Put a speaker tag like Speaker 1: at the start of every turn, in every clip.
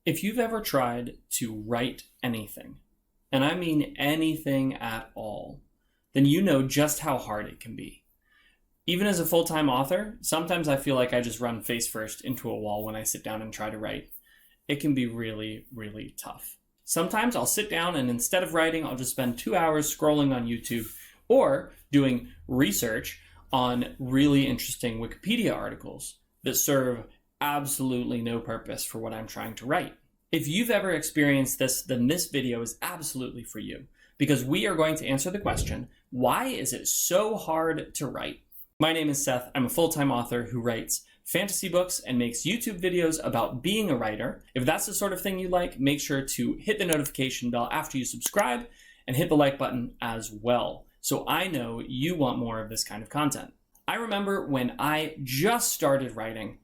Speaker 1: If you've ever tried to write anything, and I mean anything at all, then you know just how hard it can be. Even as a full-time author, sometimes I feel like I just run face first into a wall when I sit down and try to write. It can be really, really tough. Sometimes I'll sit down and instead of writing, I'll just spend 2 hours scrolling on YouTube or doing research on really interesting Wikipedia articles that serve absolutely no purpose for what I'm trying to write. If you've ever experienced this, then this video is absolutely for you, because we are going to answer the question, why is it so hard to write? My name is Seth. I'm a full-time author who writes fantasy books and makes YouTube videos about being a writer. If that's the sort of thing you like, make sure to hit the notification bell after you subscribe and hit the like button as well, so I know you want more of this kind of content. I remember when I just started writing,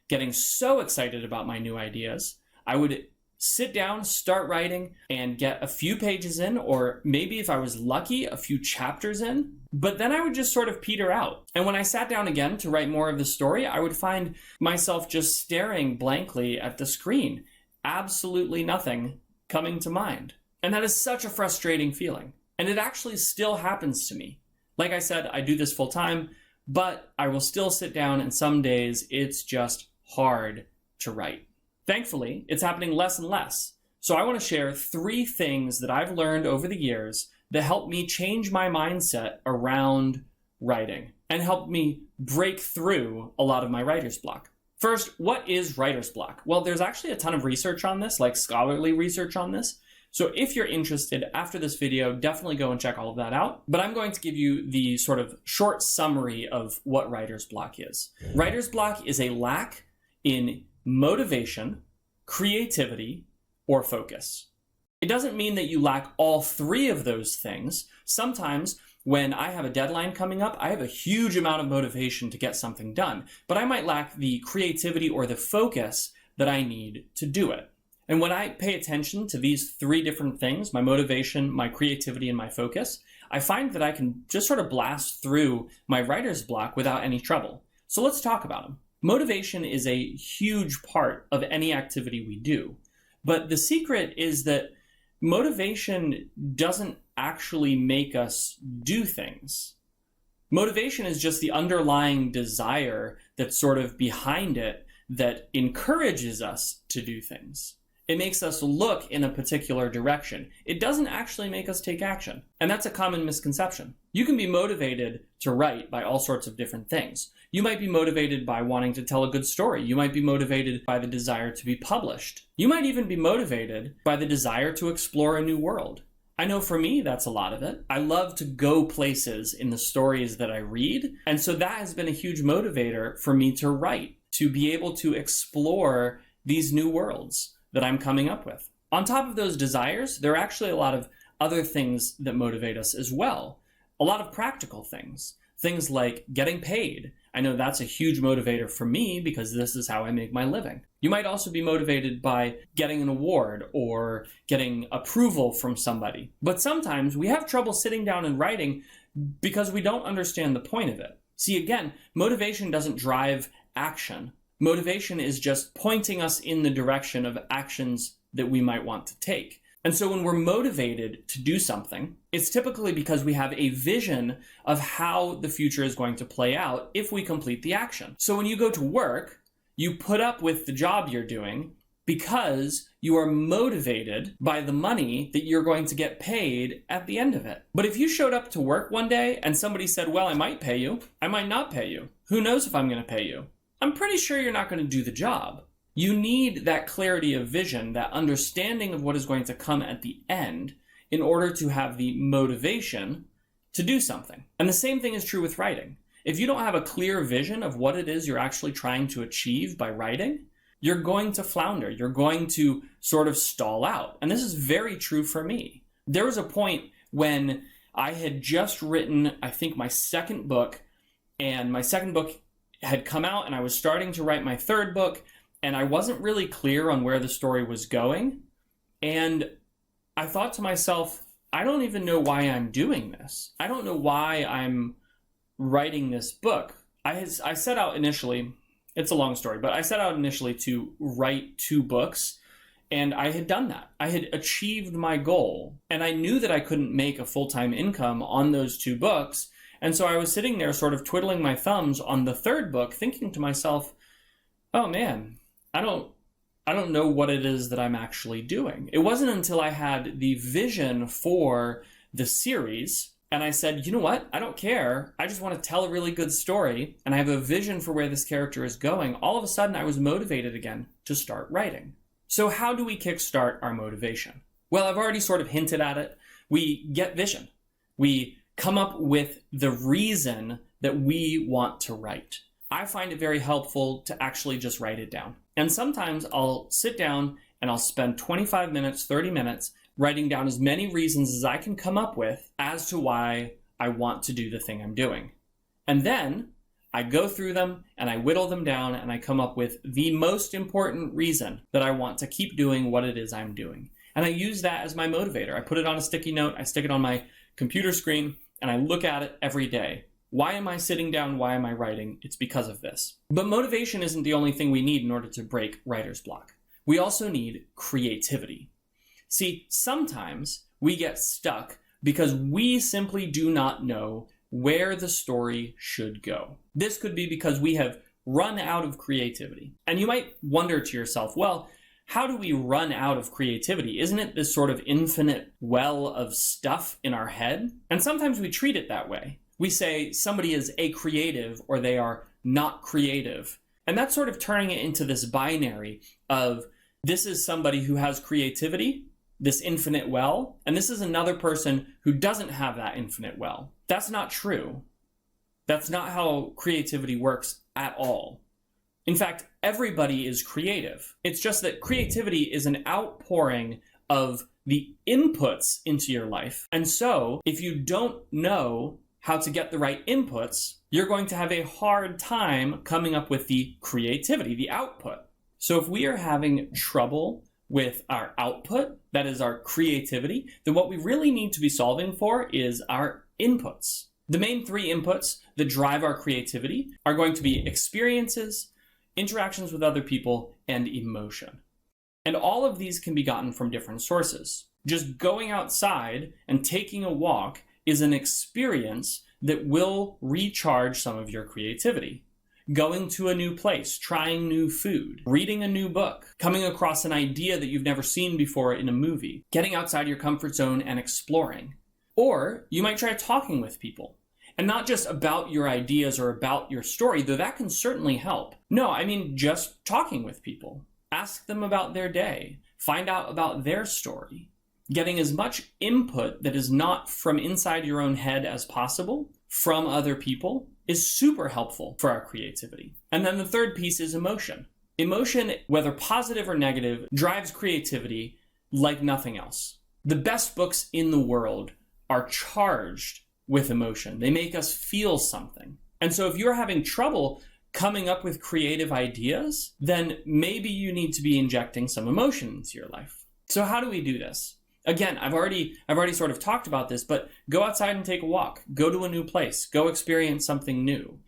Speaker 1: getting so excited about my new ideas, I would sit down, start writing, and get a few pages in, or maybe if I was lucky, a few chapters in, but then I would just sort of peter out. And when I sat down again to write more of the story, I would find myself just staring blankly at the screen, absolutely nothing coming to mind. And that is such a frustrating feeling. And it actually still happens to me. Like I said, I do this full time, but I will still sit down, and some days it's just hard to write. Thankfully, it's happening less and less. So I want to share 3 things that I've learned over the years that helped me change my mindset around writing and help me break through a lot of my writer's block. First, what is writer's block? Well, there's actually a ton of research on this, like scholarly research on this. So if you're interested, after this video, definitely go and check all of that out. But I'm going to give you the sort of short summary of what writer's block is. Writer's block is a lack in motivation, creativity, or focus. It doesn't mean that you lack all 3 of those things. Sometimes when I have a deadline coming up, I have a huge amount of motivation to get something done, but I might lack the creativity or the focus that I need to do it. And when I pay attention to these 3 different things, my motivation, my creativity, and my focus, I find that I can just sort of blast through my writer's block without any trouble. So let's talk about them. Motivation is a huge part of any activity we do, but the secret is that motivation doesn't actually make us do things. Motivation is just the underlying desire that's sort of behind it that encourages us to do things. It makes us look in a particular direction. It doesn't actually make us take action. And that's a common misconception. You can be motivated to write by all sorts of different things. You might be motivated by wanting to tell a good story. You might be motivated by the desire to be published. You might even be motivated by the desire to explore a new world. I know for me, that's a lot of it. I love to go places in the stories that I read. And so that has been a huge motivator for me to write, to be able to explore these new worlds that I'm coming up with. On top of those desires, there are actually a lot of other things that motivate us as well. A lot of practical things. Things like getting paid. I know that's a huge motivator for me because this is how I make my living. You might also be motivated by getting an award or getting approval from somebody. But sometimes we have trouble sitting down and writing because we don't understand the point of it. See, again, motivation doesn't drive action. Motivation is just pointing us in the direction of actions that we might want to take. And so when we're motivated to do something, it's typically because we have a vision of how the future is going to play out if we complete the action. So when you go to work, you put up with the job you're doing because you are motivated by the money that you're going to get paid at the end of it. But if you showed up to work one day and somebody said, well, I might pay you, I might not pay you. Who knows if I'm going to pay you? I'm pretty sure you're not going to do the job. You need that clarity of vision, that understanding of what is going to come at the end in order to have the motivation to do something. And the same thing is true with writing. If you don't have a clear vision of what it is you're actually trying to achieve by writing, you're going to flounder. You're going to sort of stall out. And this is very true for me. There was a point when I had just written, I think, my 2nd book, and my 2nd book had come out and I was starting to write my 3rd book, and I wasn't really clear on where the story was going. And I thought to myself, I don't even know why I'm doing this. I don't know why I'm writing this book. I set out initially, it's a long story, but I set out initially to write 2 books And I had done that. I had achieved my goal. And I knew that I couldn't make a full-time income on those 2 books. And so I was sitting there sort of twiddling my thumbs on the 3rd book, thinking to myself, oh man, I don't know what it is that I'm actually doing. It wasn't until I had the vision for the series and I said, you know what? I don't care. I just want to tell a really good story and I have a vision for where this character is going. All of a sudden, I was motivated again to start writing. So how do we kickstart our motivation? Well, I've already sort of hinted at it. We get vision. We come up with the reason that we want to write. I find it very helpful to actually just write it down. And sometimes I'll sit down and I'll spend 25 minutes, 30 minutes writing down as many reasons as I can come up with as to why I want to do the thing I'm doing. And then I go through them and I whittle them down and I come up with the most important reason that I want to keep doing what it is I'm doing. And I use that as my motivator. I put it on a sticky note, I stick it on my computer screen, and I look at it every day. Why am I sitting down? Why am I writing? It's because of this. But motivation isn't the only thing we need in order to break writer's block. We also need creativity. See, sometimes we get stuck because we simply do not know where the story should go. This could be because we have run out of creativity. And you might wonder to yourself, well, how do we run out of creativity? Isn't it this sort of infinite well of stuff in our head? And sometimes we treat it that way. We say somebody is a creative or they are not creative. And that's sort of turning it into this binary of this is somebody who has creativity, this infinite well, and this is another person who doesn't have that infinite well. That's not true. That's not how creativity works at all. In fact, everybody is creative. It's just that creativity is an outpouring of the inputs into your life. And so if you don't know how to get the right inputs, you're going to have a hard time coming up with the creativity, the output. So if we are having trouble with our output, that is our creativity, then what we really need to be solving for is our inputs. The main 3 inputs that drive our creativity are going to be experiences, interactions with other people, and emotion. And all of these can be gotten from different sources. Just going outside and taking a walk is an experience that will recharge some of your creativity. Going to a new place, trying new food, reading a new book, coming across an idea that you've never seen before in a movie, getting outside your comfort zone and exploring. Or you might try talking with people. And not just about your ideas or about your story, though that can certainly help. No, I mean just talking with people. Ask them about their day. Find out about their story. Getting as much input that is not from inside your own head as possible from other people is super helpful for our creativity. And then the third piece is emotion. Emotion, whether positive or negative, drives creativity like nothing else. The best books in the world are charged with emotion. They make us feel something. And so if you're having trouble coming up with creative ideas, then maybe you need to be injecting some emotion into your life. So how do we do this? Again, I've already sort of talked about this, but go outside and take a walk. Go to a new place. Go experience something new.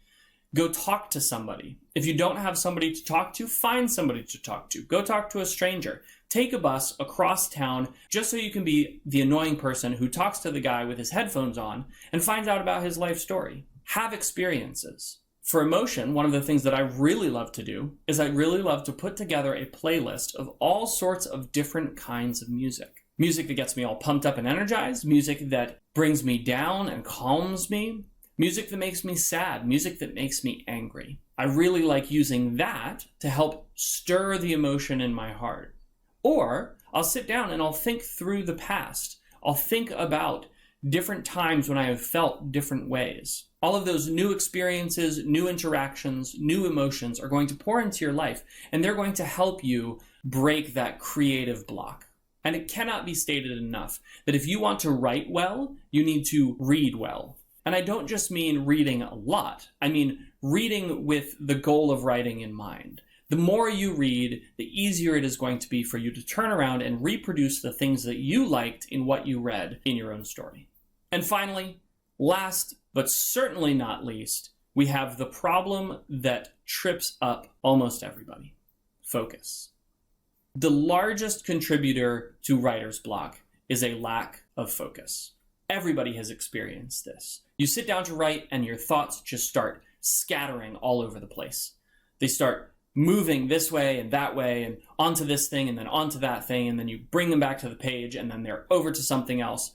Speaker 1: Go talk to somebody. If you don't have somebody to talk to, find somebody to talk to. Go talk to a stranger. Take a bus across town just so you can be the annoying person who talks to the guy with his headphones on and finds out about his life story. Have experiences. For emotion, one of the things that I really love to do is I really love to put together a playlist of all sorts of different kinds of music. Music that gets me all pumped up and energized, music that brings me down and calms me, music that makes me sad, music that makes me angry. I really like using that to help stir the emotion in my heart. Or I'll sit down and I'll think through the past. I'll think about different times when I have felt different ways. All of those new experiences, new interactions, new emotions are going to pour into your life, and they're going to help you break that creative block. And it cannot be stated enough that if you want to write well, you need to read well. And I don't just mean reading a lot. I mean reading with the goal of writing in mind. The more you read, the easier it is going to be for you to turn around and reproduce the things that you liked in what you read in your own story. And finally, last but certainly not least, we have the problem that trips up almost everybody: focus. The largest contributor to writer's block is a lack of focus. Everybody has experienced this. You sit down to write and your thoughts just start scattering all over the place. They start moving this way and onto this thing and then onto that thing, and then you bring them back to the page and then they're over to something else.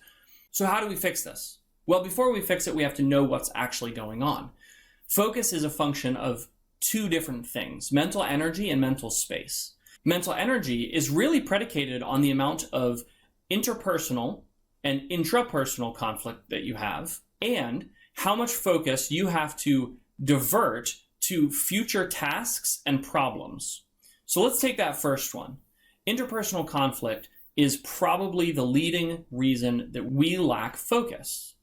Speaker 1: So how do we fix this? Well, before we fix it, we have to know what's actually going on. Focus is a function of two different things, mental energy and mental space. Mental energy is really predicated on the amount of interpersonal and intrapersonal conflict that you have, and how much focus you have to divert to future tasks and problems. So let's take that first one. Interpersonal conflict is probably the leading reason that we lack focus.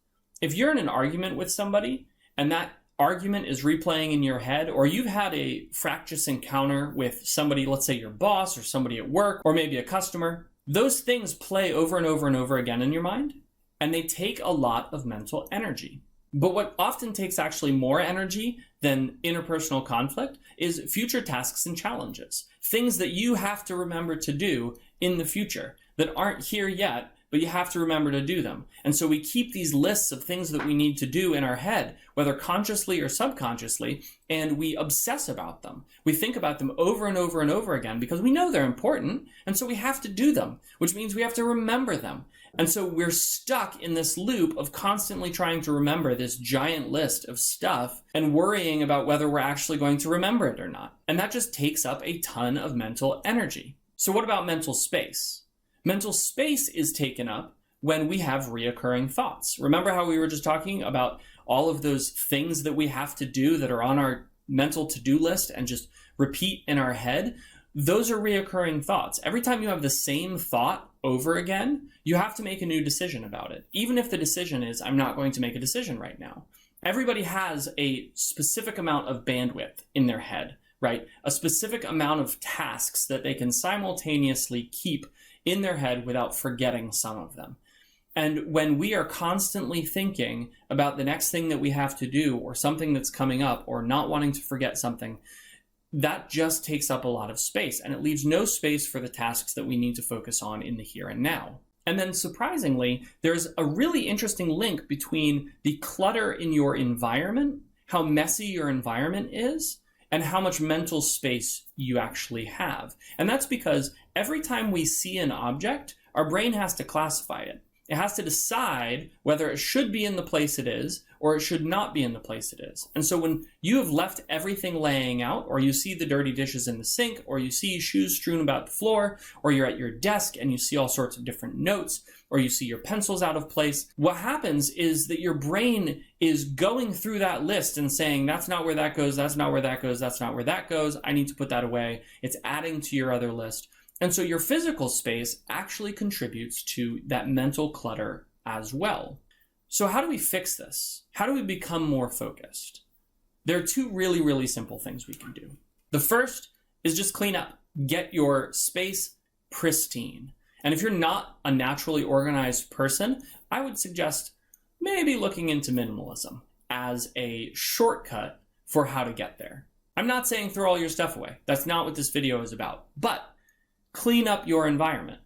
Speaker 1: If you're in an argument with somebody and that argument is replaying in your head, or you've had a fractious encounter with somebody, let's say your boss or somebody at work, or maybe a customer, those things play over and over and over again in your mind, and they take a lot of mental energy. But what often takes actually more energy than interpersonal conflict is future tasks and challenges, things that you have to remember to do in the future that aren't here yet, but you have to remember to do them. And so we keep these lists of things that we need to do in our head, whether consciously or subconsciously, and we obsess about them. We think about them over and over and over again because we know they're important, and so we have to do them, which means we have to remember them. And so we're stuck in this loop of constantly trying to remember this giant list of stuff and worrying about whether we're actually going to remember it or not. And that just takes up a ton of mental energy. So what about mental space? Mental space is taken up when we have reoccurring thoughts. Remember how we were just talking about all of those things that we have to do that are on our mental to-do list and just repeat in our head? Those are reoccurring thoughts. Every time you have the same thought over again, you have to make a new decision about it. Even if the decision is, I'm not going to make a decision right now. Everybody has a specific amount of bandwidth in their head, right? A specific amount of tasks that they can simultaneously keep in their head without forgetting some of them. And when we are constantly thinking about the next thing that we have to do or something that's coming up or not wanting to forget something, that just takes up a lot of space, and it leaves no space for the tasks that we need to focus on in the here and now. And then surprisingly, there's a really interesting link between the clutter in your environment, how messy your environment is, and how much mental space you actually have. And that's because every time we see an object, our brain has to classify it. It has to decide whether it should be in the place it is or it should not be in the place it is. And so when you have left everything laying out, or you see the dirty dishes in the sink, or you see shoes strewn about the floor, or you're at your desk and you see all sorts of different notes, or you see your pencils out of place, what happens is that your brain is going through that list and saying, that's not where that goes, that's not where that goes, that's not where that goes, I need to put that away. It's adding to your other list. And so your physical space actually contributes to that mental clutter as well. So how do we fix this? How do we become more focused? There are two really, really simple things we can do. The first is just clean up. Get your space pristine. And if you're not a naturally organized person, I would suggest maybe looking into minimalism as a shortcut for how to get there. I'm not saying throw all your stuff away. That's not what this video is about. But clean up your environment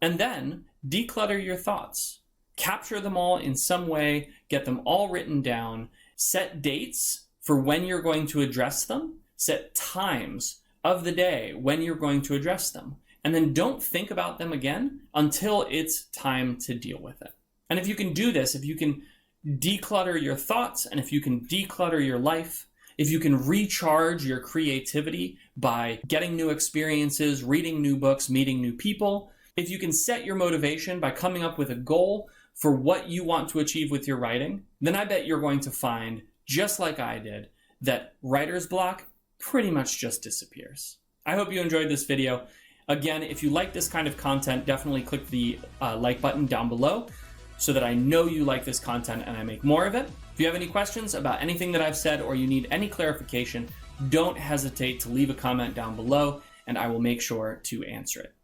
Speaker 1: and then declutter your thoughts. Capture them all in some way, get them all written down, set dates for when you're going to address them, set times of the day when you're going to address them, and then don't think about them again until it's time to deal with it. And if you can do this, if you can declutter your thoughts, and if you can declutter your life, if you can recharge your creativity by getting new experiences, reading new books, meeting new people, if you can set your motivation by coming up with a goal for what you want to achieve with your writing, then I bet you're going to find, just like I did, that writer's block pretty much just disappears. I hope you enjoyed this video. Again, if you like this kind of content, definitely click the like button down below so that I know you like this content and I make more of it. If you have any questions about anything that I've said or you need any clarification, don't hesitate to leave a comment down below and I will make sure to answer it.